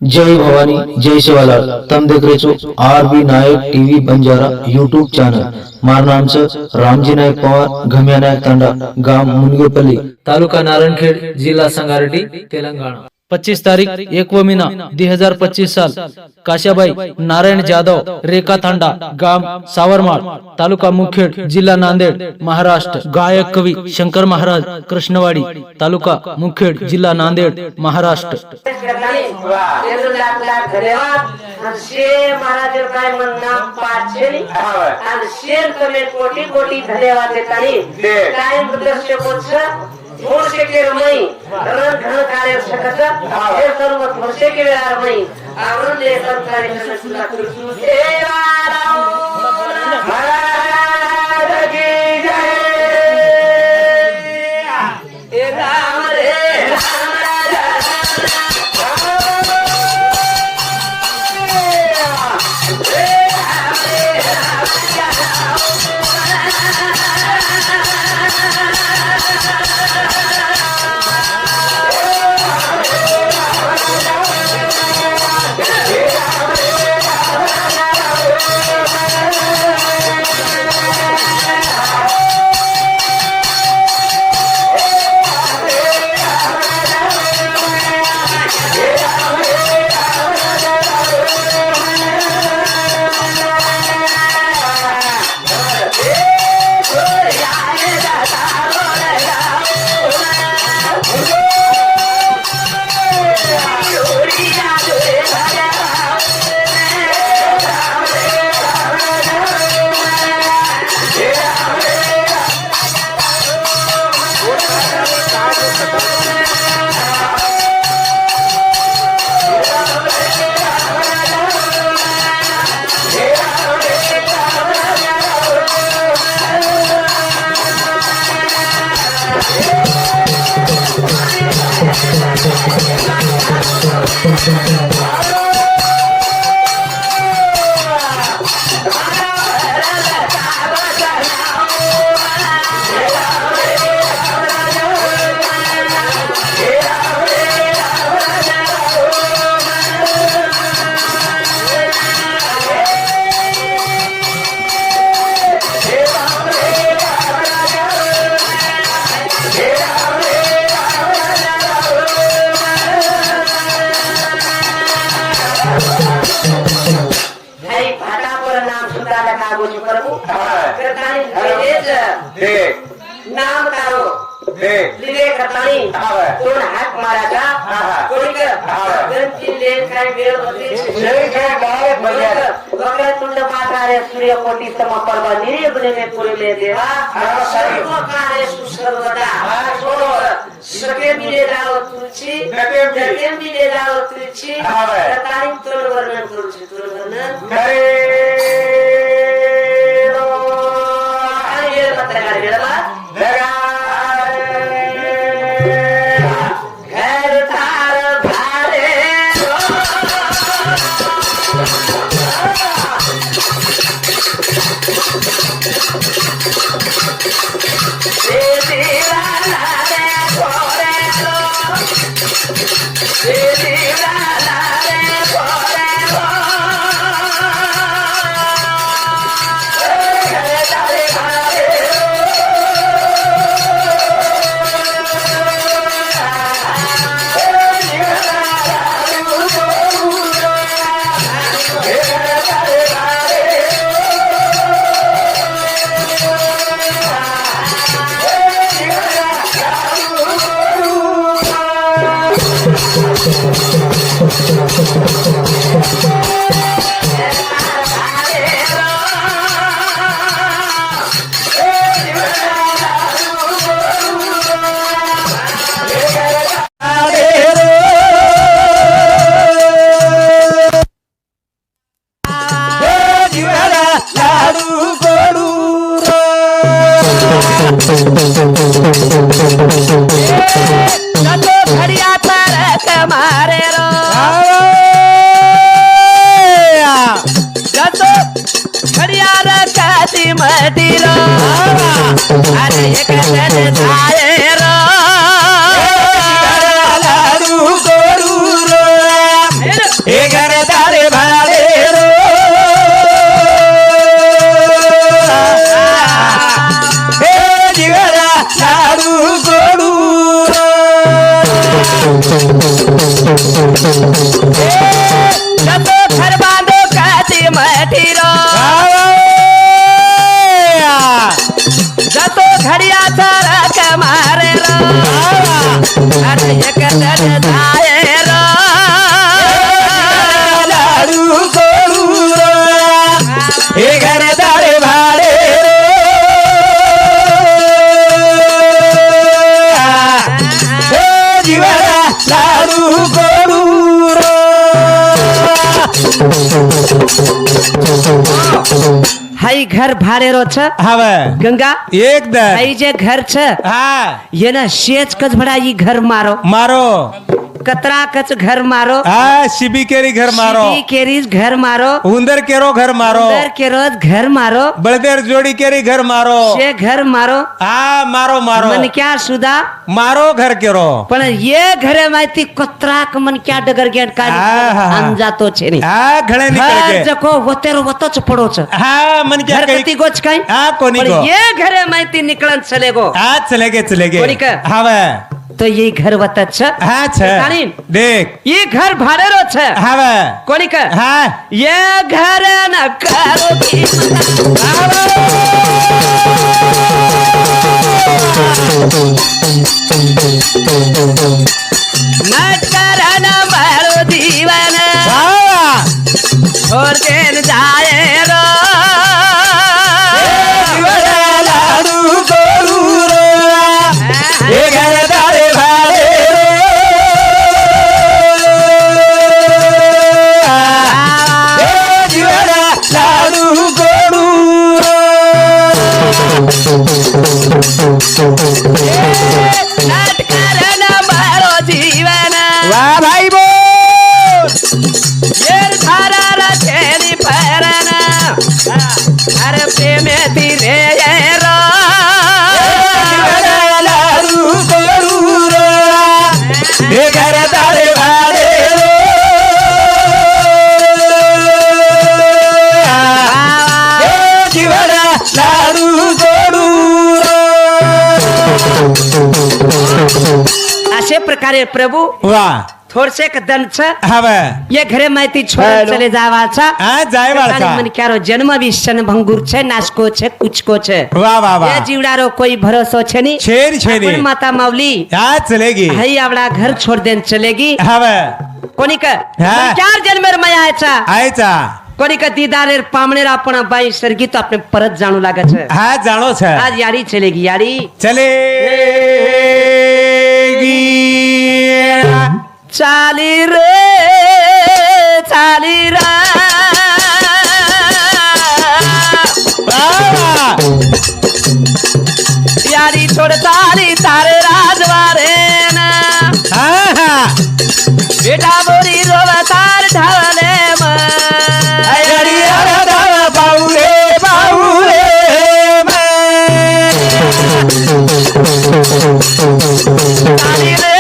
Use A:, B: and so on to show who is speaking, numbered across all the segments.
A: जय भवानी जय शिवालाल। तम देख रहे છો आरबी नायक टीवी बंजारा यूट्यूब चॅनल। मार नाम से रामजी नायक पवार, घमिया नायक तांडा, गाव मुनगेपल्ली, तालुका नारायणखेड, जिल्हा संगारेड्डी, तेलंगाना। 25 तारीख 1 महीना 2025 साल। काशाबाई नारायण जाधव, रेखा तांडा, गाव सावरमाळ, तालुका मुखेड, जिल्हा नांदेड, महाराष्ट्र। गायक कवी शंकर महाराज कृष्णवाडी, तालुका मुखेड, जिल्हा नांदेड, महाराष्ट्र।
B: शेर महाराज काय म्हणणं पाचशे आणि शेर कमी कोटी कोटी धन्यवाद देतानी काय दर्शक थोडसे केरमई रण घन कार्य शकत हे सर्व थोडसे केरमई आवरून ले संस्कार करण्याला तुला देवा महाराज की जय हे राम रे नाम तारो लिले खतानी कोण हात माराचा कोणी गंती लेन काय वेळ होती जय जय गाय बजाय वक्र तुंड मातारे सूर्य कोटि सम पर्व निर्बने में पुरले देवा सर्व कार्य सुसर्वदा छोड़ो सके मिले राव तुलसी जगे मिले राव तुलसी खतानी तोड़ वर्णन तुलसी तोड़ वर्णन करे ये पत्रकार गेला लगा मदिरा अरे एक जन आए रो लाडू गोरू रो जतो घर बांधो काती मठी रो जतो घडिया रक मारे रो अरे एक दर जाए रो
C: लाडू गोडू रो हे घर दारे भाडे रो जीवना लाडू गोडू रो
B: हाई घर भाडे रो छ
C: हवे
B: गंगा
C: एकदम
B: हाई जे घर छ
C: हाँ
B: ये ना शेच कच भड़ा ई घर मारो
C: मारो
B: कतरा कच घर मारो
C: हाँ शिबी केरी घर मारो
B: सीधी केरीज घर मारो
C: उंदर केरो घर मारो
B: उधर के रोज घर मारो
C: बलदेर जोड़ी केरी घर मारो
B: शे घर मारो
C: हाँ मारो मारो
B: मन क्या सुदा
C: मारो घर केरो
B: पण ये घरे माहिती कतराक मन क्या डगर गेट का
C: आहा.
B: अंजातो छे नी
C: हाँ घणे निकल
B: घर
C: के
B: जको वतेरो वतोच पडो छ
C: हाँ मन क्या
B: घर
C: कही
B: कती गोच काई
C: हाँ कोनी
B: पण
C: को
B: ये घरे माहिती निकलन चलेगो
C: हाँ चलेगे
B: कोनी का?
C: हाँ वे
B: तो ये घर वतच छ
C: हाँ छ
B: कालीन
C: देख
B: ये घर भाडेरो छ
C: हाँ वे
B: कोनी का
C: हाँ
B: ये घर न करो की न करन मारो दीवान
C: हाँ
B: छोड़ के जाए रो
C: जीवना लाडू गोडू रो हे घर दारे भाडे रो जीवना लाडू गोडू
B: नट करन मारो जीवन
C: वाह भाई बोल
B: ये धारा रचेरी परन अरे प्रेम तीरे रो
C: जीवना लाडू गोडू रो हे घर दारे भाडे रो जीवना लाडू गोडू
B: असे प्रकारे प्रभू
C: वाह
B: थोडसे दन छ
C: हवे
B: ये घरे माहिती छोड़ चले जावा छ
C: हाँ जाए वाला
B: मन क्यारो जन्म विशन भंगुर छे नाचको छे कुचको छे
C: वाह वाह
B: ये
C: वाह
B: जीवडारो कोई भरोसा छे नी
C: छेरी छेरी
B: अपन माता मावली
C: हाँ चलेगी
B: हई आवड़ा घर छोड़ देन चलेगी
C: हवे
B: कोणी का
C: हाँ.
B: चार जन्मेर माया आयचा
C: आयचा
B: कोणी का दीदारेर पामणेर आपण बाई सरगी तो आपने परत जाणू लागे छे
C: हाँ जानो छे
B: आज यारी चलेगी यारी
C: चलेगी
B: चाली रे चाली रा
C: वाह
B: यारी छोड़ तारी तारे राजवारे ना
C: हाँ हाँ
B: बेटा बोरी रोवा तार ढावले
C: अयरी अरदा बाउले बाउले
B: चाली रे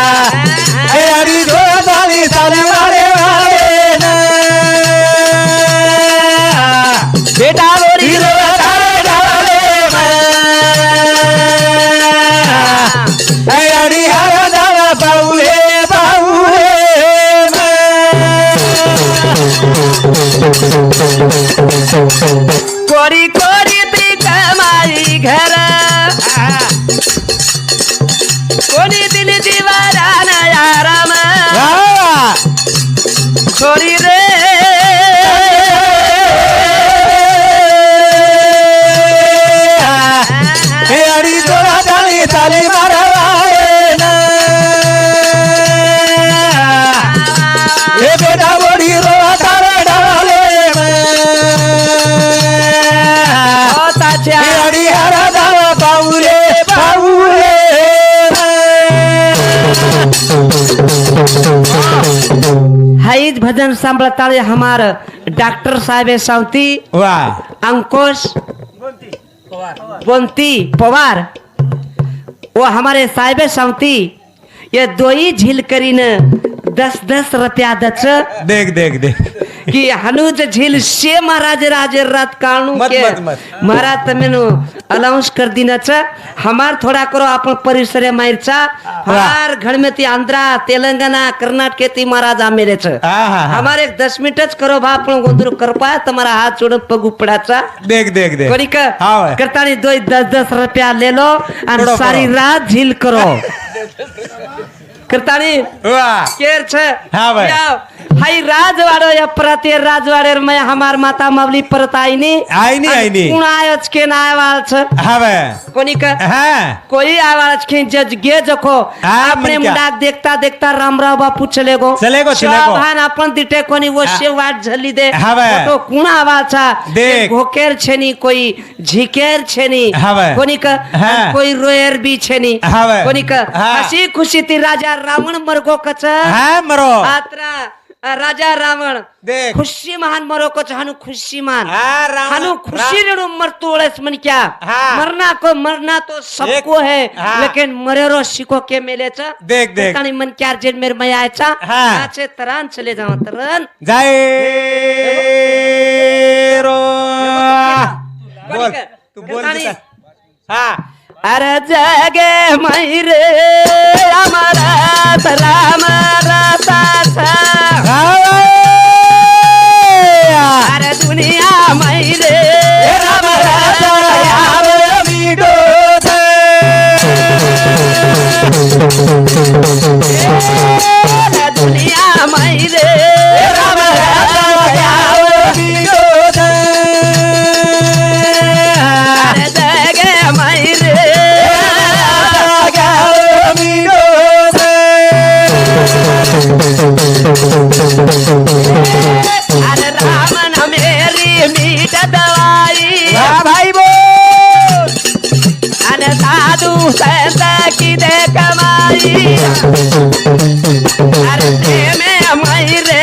C: अयरी दो दाली सारे वाले वाले ना
B: बेटा बोरी
C: हीरो तारे डाले अयरी अरदा बाउले बाउले
B: कोरी कोरी ती कमाई घर कोणी दिल जीवारा नयाराम
C: वाह
B: छोरी रे
C: अयरी तोरा डाली ताली मारवाए ना ए बेटा बड़ी रो तारे डाले
B: ओ ताच्या
C: अयरी अरदा बाउले बाउले
B: हाईज भजन सांभळताळे हमार डॉक्टर साहेब सावती
C: वाह
B: अंकुश बोंती पवार वो हमारे साहिब सावती ये दो ही झील करीन 10-10 रुपया दच
C: देख देख देख
B: कि हनुज झील से महाराज राजे रात कानू
C: मत,
B: के
C: मत, मत.
B: महाराज तमेनु अलाउंस कर दिनाच हमार थोड़ा करो आपण परिसर माहिरचा हमार घर में ती आंध्रा तेलंगाना कर्नाटक ती महाराज आमेरेच
C: हा.
B: हमारे 10 मिनिटच करो बा आपण गोंधळ करपा तुम्हारा हात जोडून पग उपडाचा
C: देख
B: कोणी का
C: हाँ.
B: करतानी 10-10 रुपया ले लो और
C: करो,
B: सारी
C: करो.
B: रात झील करो करतानी
C: वाह
B: केर छ
C: हाँ भाई.
B: हाई राजवाड़ो या प्रते राजवाड़े में हमार माता मवली परत आईनी
C: आईनी.
B: कोण आयोच के ना आवाल छ
C: हाँ बे
B: कोणी का
C: हाँ
B: कोई आवाज के जज गे जखो
C: हाँ,
B: अपने
C: मन क्या?
B: मुंडाक देखता देखता रामराव बापू चलेगो
C: चलेगो.
B: भान अपन दिटे कोणी वश्य वाट झली दे
C: हाँ भाई.
B: तो कोण आवाज छा
C: देख.
B: घोकेर छेनी कोई झिकेर छेनी
C: हाँ भाई.
B: कोणी का
C: हाँ.
B: कोई रोयर भी छेनी
C: हाँ भाई.
B: कोणी का
C: हाँ.
B: हसी खुशी ती राजा रावण मरगो कच
C: हाँ मरो
B: आत्रा राजा रावण
C: देख.
B: खुशी महान मरो कच हनु खुशी मान
C: हाँ, रावण-
B: हनु खुशी रेणु मरतोळस मन क्या
C: हाँ.
B: मरना तो सबको
C: एक-
B: है
C: हाँ.
B: लेकिन मरेरो शिको के मेलेच
C: देख.
B: तानी मन क्या जेल मेरे में आयचा
C: हाँ.
B: आचे तरान चले जाओ तरान
C: जाए रो बोल तू बोल
B: करतानी.
C: बेटा. हाँ
B: अरे जगे मैरे हमारा राम राता अरे दुनिया मैरे राम दुनिया मैरे राम अरे जगे मैरे अरे रामन मेरी मीठ दवाई
C: भाई बोल
B: अरे साधु संत की दे कमाई अरे दे में मैरे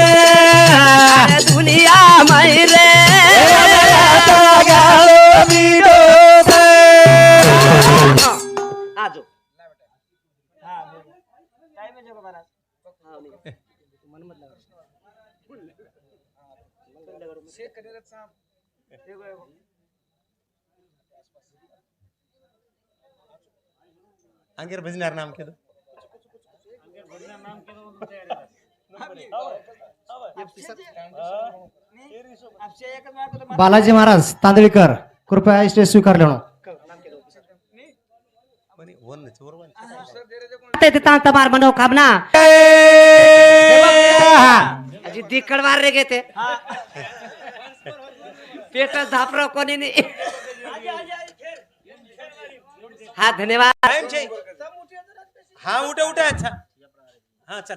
B: अरे दुनिया मैरे आजो
C: अंगेर भजनार नाम के दो
D: बालाजी महाराज तांदळीकर कृपया स्टेज स्वीकार लेणो
C: बनी वन चोर वन
B: ते तांग तमार मनोकामना अजी दिकडवार रे घेते पेट धापरो कोणी नाही हा धन्यवाद
C: टाइम चाहिए हाँ उठा उठा अच्छा हाँ चल